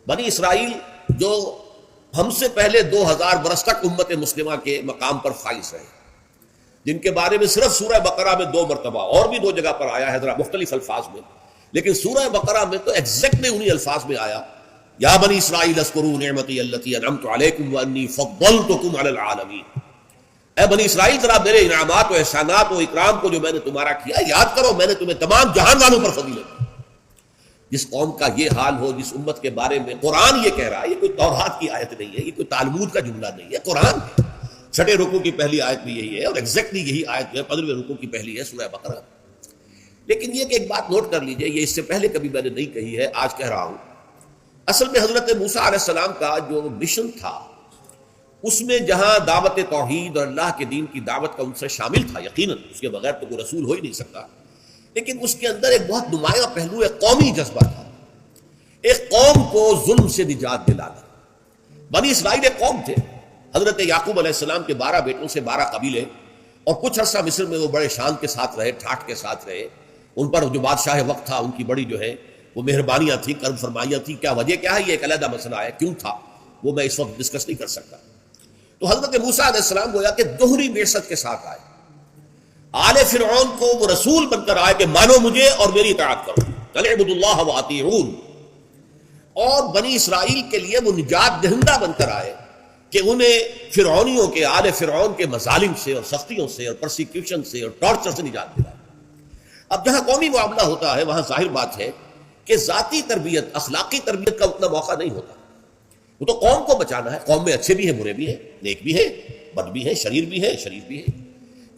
بنی اسرائیل جو ہم سے پہلے 2000 برس تک امت مسلمہ کے مقام پر فائز رہے، جن کے بارے میں صرف سورہ بقرہ میں 2 مرتبہ اور بھی 2 جگہ پر آیا ہے ذرا مختلف الفاظ میں، لیکن سورہ بقرہ میں تو ایگزیکٹلی انہی الفاظ میں آیا، یا بنی اسرائیل اذکروا نعمتی التی انعمت علیکم وانی فضلتکم علی العالمین، اے بنی اسرائیل ذرا میرے انعامات و احسانات و اکرام کو جو میں نے تمہارا کیا یاد کرو، میں نے تمہیں تمام جہان والوں پر فضیلت دی۔ جس قوم کا یہ حال ہو، جس امت کے بارے میں قرآن یہ کہہ رہا ہے، یہ کوئی تورات کی آیت نہیں ہے، یہ کوئی تالمود کا جملہ نہیں ہے، قرآن ہے۔ 6 رکوع کی پہلی آیت بھی یہی ہے، اور ایگزیکٹلی یہی آیت جو ہے 15ویں رکوع کی پہلی ہے سورہ بقرہ۔ لیکن یہ کہ ایک بات نوٹ کر لیجئے، یہ اس سے پہلے کبھی میں نے نہیں کہی ہے، آج کہہ رہا ہوں۔ اصل میں حضرت موسیٰ علیہ السلام کا جو مشن تھا، اس میں جہاں دعوت توحید اور اللہ کے دین کی دعوت کا عنصر شامل تھا، یقیناً اس کے بغیر تو کوئی رسول ہو ہی نہیں سکتا، لیکن اس کے اندر ایک بہت نمایاں پہلو ایک قومی جذبہ تھا، ایک قوم کو ظلم سے نجات دلانا۔ بنی اسرائیل ایک قوم تھے، حضرت یعقوب علیہ السلام کے 12 بیٹوں سے 12 قبیلے، اور کچھ عرصہ مصر میں وہ بڑے شان کے ساتھ رہے، ٹھاٹھ کے ساتھ رہے، ان پر جو بادشاہ وقت تھا ان کی بڑی جو ہے وہ مہربانیاں تھیں، کرم فرمائیاں تھیں۔ کیا وجہ کیا ہے، یہ ایک علیحدہ مسئلہ ہے، کیوں تھا وہ میں اس وقت ڈسکس نہیں کر سکتا۔ تو حضرت موسیٰ علیہ السلام گویا کہ دوہری بعثت کے ساتھ آئے، آل فرعون کو وہ رسول بن کر آئے کہ مانو مجھے اور میری اطاعت کرو، اعبدوا اللہ واطیعون، اور بنی اسرائیل کے لیے وہ نجات دہندہ بن کر آئے کہ انہیں فرعونیوں کے، آل فرعون کے مظالم سے اور سختیوں سے اور پرسیکیوشن سے اور ٹارچر سے نجات دلائے۔ اب جہاں قومی معاملہ ہوتا ہے وہاں ظاہر بات ہے کہ ذاتی تربیت، اخلاقی تربیت کا اتنا موقع نہیں ہوتا، وہ تو قوم کو بچانا ہے، قوم میں اچھے بھی ہیں، برے بھی ہیں، نیک بھی ہیں، بد بھی ہیں، شریر بھی ہیں، شریف بھی ہیں۔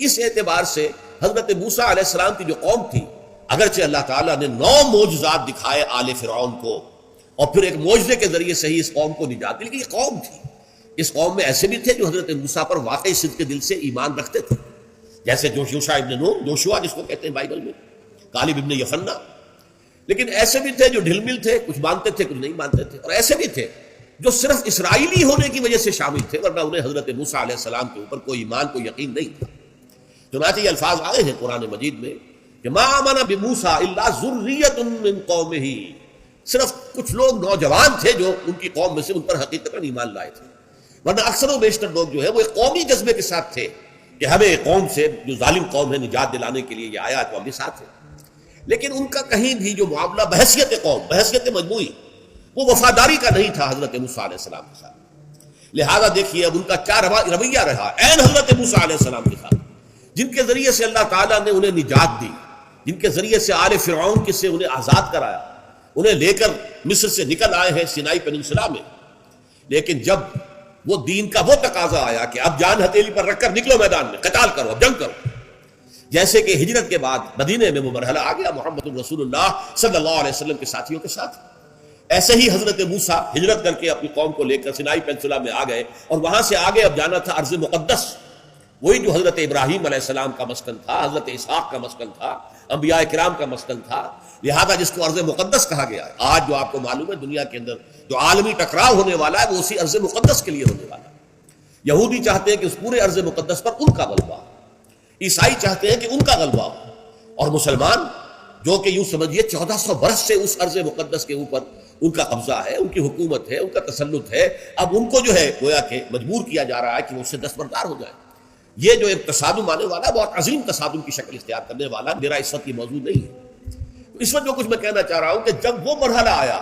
اس اعتبار سے حضرت موسیٰ علیہ السلام کی جو قوم تھی، اگرچہ اللہ تعالیٰ نے 9 معجزات دکھائے آل فرعون کو، اور پھر ایک معجزے کے ذریعے سے ہی اس قوم کو نجات دی، لیکن یہ قوم تھی، اس قوم میں ایسے بھی تھے جو حضرت موسیٰ پر واقعی صدق کے دل سے ایمان رکھتے تھے، جیسے یوشع ابن نون، یوشوا جس کو کہتے ہیں بائبل میں، کالب ابن یفنہ، لیکن ایسے بھی تھے جو ڈھل مل تھے، کچھ مانتے تھے کچھ نہیں مانتے تھے، اور ایسے بھی تھے جو صرف اسرائیلی ہونے کی وجہ سے شامل تھے، ورنہ انہیں حضرت موسیٰ علیہ السلام کے اوپر کوئی ایمان، کوئی یقین نہیں تھا۔ چنانچہ یہ الفاظ آئے ہیں قرآن مجید میں کہ ما آمن بموسیٰ الا ذریۃ من قومہ، صرف کچھ لوگ نوجوان تھے جو ان کی قوم میں سے ان پر حقیقتاً ایمان لائے تھے، ورنہ اکثر و بیشتر لوگ جو ہے وہ ایک قومی جذبے کے ساتھ تھے کہ ہمیں قوم سے، جو ظالم قوم ہے، نجات دلانے کے لیے یہ آیا تو ہم بھی ساتھ ہیں۔ لیکن ان کا کہیں بھی جو معاملہ بحیثیت قوم، بحیثیت مجموعی، وہ وفاداری کا نہیں تھا حضرت موسیٰ علیہ السلام کے ساتھ۔ لہذا دیکھیے اب ان کا کیا رویہ رہا عین حضرت موسیٰ علیہ السلام کے ساتھ، جن کے ذریعے سے اللہ تعالیٰ نے انہیں نجات دی، جن کے ذریعے سے آل فرعون کے سے انہیں آزاد کرایا، انہیں لے کر مصر سے نکل آئے ہیں سینائی پیننسلا میں، لیکن جب وہ دین کا وہ تقاضا آیا کہ اب جان ہتھیلی پر رکھ کر نکلو میدان میں، قتال کرو، اب جنگ کرو، جیسے کہ ہجرت کے بعد مدینے میں وہ مرحلہ آ گیا محمد رسول اللہ صلی اللہ علیہ وسلم کے ساتھیوں کے ساتھ، ایسے ہی حضرت موسیٰ ہجرت کر کے اپنی قوم کو لے کر سینائی پیننسلا میں آ گئے، اور وہاں سے آگے اب جانا تھا ارض مقدس، وہی جو حضرت ابراہیم علیہ السلام کا مسکن تھا، حضرت اسحاق کا مسکن تھا، انبیاء کرام کا مسکن تھا، لہذا جس کو ارض مقدس کہا گیا ہے۔ آج جو آپ کو معلوم ہے دنیا کے اندر جو عالمی ٹکراؤ ہونے والا ہے وہ اسی ارض مقدس کے لیے ہونے والا ہے۔ یہودی چاہتے ہیں کہ اس پورے ارض مقدس پر ان کا غلبہ ہو، عیسائی چاہتے ہیں کہ ان کا غلبہ ہو، اور مسلمان جو کہ یوں سمجھیے 1400 برس سے اس ارض مقدس کے اوپر ان کا قبضہ ہے، ان کی حکومت ہے، ان کا تسلط ہے، اب ان کو جو ہے گویا کہ مجبور کیا جا رہا ہے کہ وہ اس سے دستبردار ہو جائے۔ یہ جو ایک تصادم آنے والا ہے، بہت عظیم تصادم کی شکل اختیار کرنے والا، میرا اس وقت یہ موضوع نہیں ہے۔ اس وقت جو کچھ میں کہنا چاہ رہا ہوں کہ جب وہ مرحلہ آیا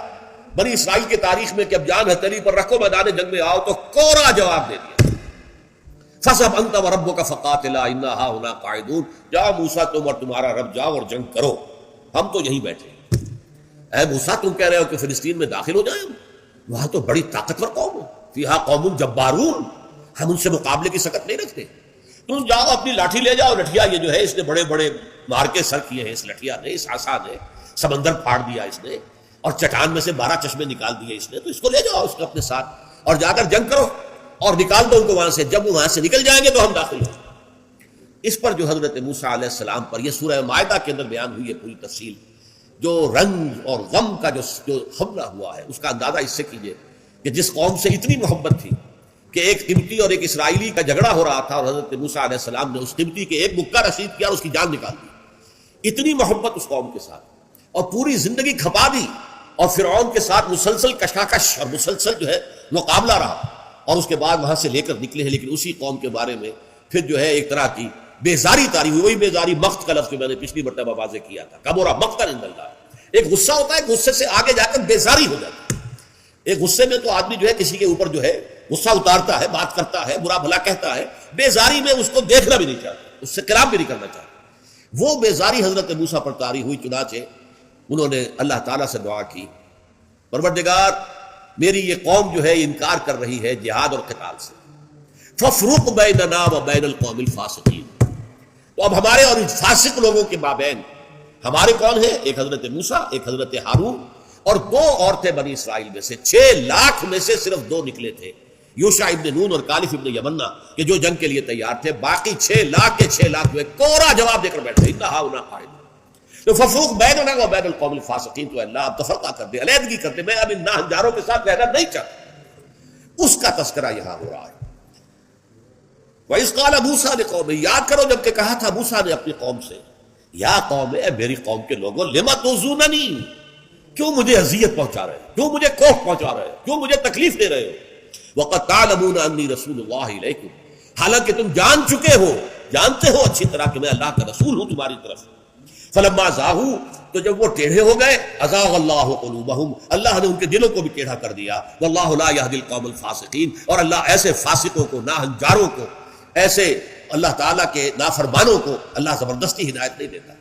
بنی اسرائیل کی تاریخ میں کہ اب جان ہتھیلی پر رکھو، میدان جنگ میں آؤ، تو کوڑا جواب دے دیا، فَاذْهَبْ أَنْتَ وَرَبُّكَ فَقَاتِلَا إِنَّا هَاهُنَا قَاعِدُونَ، جاؤ موسیٰ تم اور تمہارا رب جاؤ اور جنگ کرو، ہم تو یہیں بیٹھے۔ اے موسیٰ تم کہہ رہے ہو کہ فلسطین میں داخل ہو جائیں، وہاں تو بڑی طاقتور قوم ہے، فِيهَا قَوْمٌ جَبَّارُونَ، ہم ان سے مقابلے کی سکت نہیں رکھتے، تم جاؤ اپنی لاٹھی لے جاؤ، لٹھیا یہ جو ہے اس نے بڑے بڑے مارکے سر کیے ہیں، اس لٹھیا نے، اس عصا نے سمندر پھاڑ دیا اس نے، اور چٹان میں سے 12 چشمے نکال دیے اس نے، تو اس کو لے جاؤ اس کو اپنے ساتھ اور جا کر جنگ کرو اور نکال دو ان کو وہاں سے، جب وہ وہاں سے نکل جائیں گے تو ہم داخل ہوں۔ اس پر جو حضرت موسیٰ علیہ السلام پر یہ سورہ مائدہ کے اندر بیان ہوئی ہے پوری تفصیل، جو رنج اور غم کا جو حملہ ہوا ہے اس کا اندازہ اس سے کیجئے کہ جس قوم سے اتنی محبت تھی کہ ایک قبطی اور ایک اسرائیلی کا جھگڑا ہو رہا تھا، اور حضرت موسیٰ علیہ السلام نے اس قبطی کے ایک مکہ رسید کیا اور اس کی جان نکال دی، اتنی محبت اس قوم کے ساتھ، اور پوری زندگی کھپا دی اور فرعون کے ساتھ مسلسل کشاکش اور مسلسل جو ہے مقابلہ رہا، اور اس کے بعد وہاں سے لے کر نکلے ہیں، لیکن اسی قوم کے بارے میں پھر جو ہے ایک طرح کی بیزاری تاری ہوئی، وہی بیزاری مقت کا لفظ میں نے پچھلی مرتبہ واضح کیا تھا، کبرا مقتا عند اللہ۔ ایک غصہ ہوتا ہے، غصے سے آگے جا کر بیزاری ہو جاتی ہے۔ ایک غصے میں تو آدمی جو ہے کسی کے اوپر جو ہے غصہ اتارتا ہے، بات کرتا ہے، برا بھلا کہتا ہے، بیزاری میں اس کو دیکھنا بھی نہیں چاہتا، اس سے کلام بھی نہیں کرنا چاہتا۔ وہ بیزاری حضرت موسیٰ پر طاری ہوئی، چنانچہ انہوں نے اللہ تعالیٰ سے دعا کی، پروردگار میری یہ قوم جو ہے انکار کر رہی ہے جہاد اور قتال سے، فَافْرُقْ بَيْنَنَا وَبَيْنَ الْقَوْمِ الْفَاسِقِينَ، تو اب ہمارے اور ان فاسق لوگوں کے مابین، ہمارے کون ہیں؟ ایک حضرت موسیٰ، ایک حضرت ہارون، اور 2 عورتیں بنی اسرائیل میں سے، 6 لاکھ میں سے صرف 2 نکلے تھے، یوشع ابن نون اور کالف ابن یمنہ، کہ جو جنگ کے لیے تیار تھے، باقی 6 لاکھ کے 6 لاکھ جو ہے کوڑا جواب دے کر بیٹھے، اِنَّ هَٰؤُلَاءِ قَاعِدُونَ۔ تو فَافْرُقْ بَيْنَنَا وَبَيْنَ الْقَوْمِ الْفَاسِقِينَ، تو اللہ اب تفرقہ کر دے، علیحدگی کر دے، میں اب ان ناہنجاروں کے ساتھ رہنا نہیں چاہتا۔ اس کا تذکرہ یہاں ہو رہا ہے۔ وَإِذْ قَالَ مُوسَىٰ لِقَوْمِهِ، یاد کرو جب کہ کہا تھا موسیٰ نے اپنی قوم سے، یا قوم، اے میری قوم کے لوگوں، لِمَ تُؤْذُونَنِی، کیوں مجھے اذیت پہنچا رہے ہو، کیوں مجھے کوف پہنچا رہے ہو، کیوں مجھے تکلیف دے رہے ہو، وَقَدْ تَعْلَمُونَ أَنِّي رَسُولُ اللَّهِ إِلَيْكُمْ، حالانکہ تم جان چکے ہو، جانتے ہو اچھی طرح کہ میں اللہ کا رسول ہوں تمہاری طرف۔ فَلَمَّا زَاغُوا، تو جب وہ ٹیڑھے ہو گئے، أَزَاغَ اللَّهُ قُلُوبَهُمْ، اللہ نے ان کے دلوں کو بھی ٹیڑھا کر دیا، وَاللَّهُ لَا يَهْدِي الْقَوْمَ الْفَاسِقِينَ، اور اللہ ایسے فاسقوں کو، ناہنجاروں کو، ایسے اللہ تعالیٰ کے نافرمانوں کو اللہ زبردستی ہدایت نہیں دیتا۔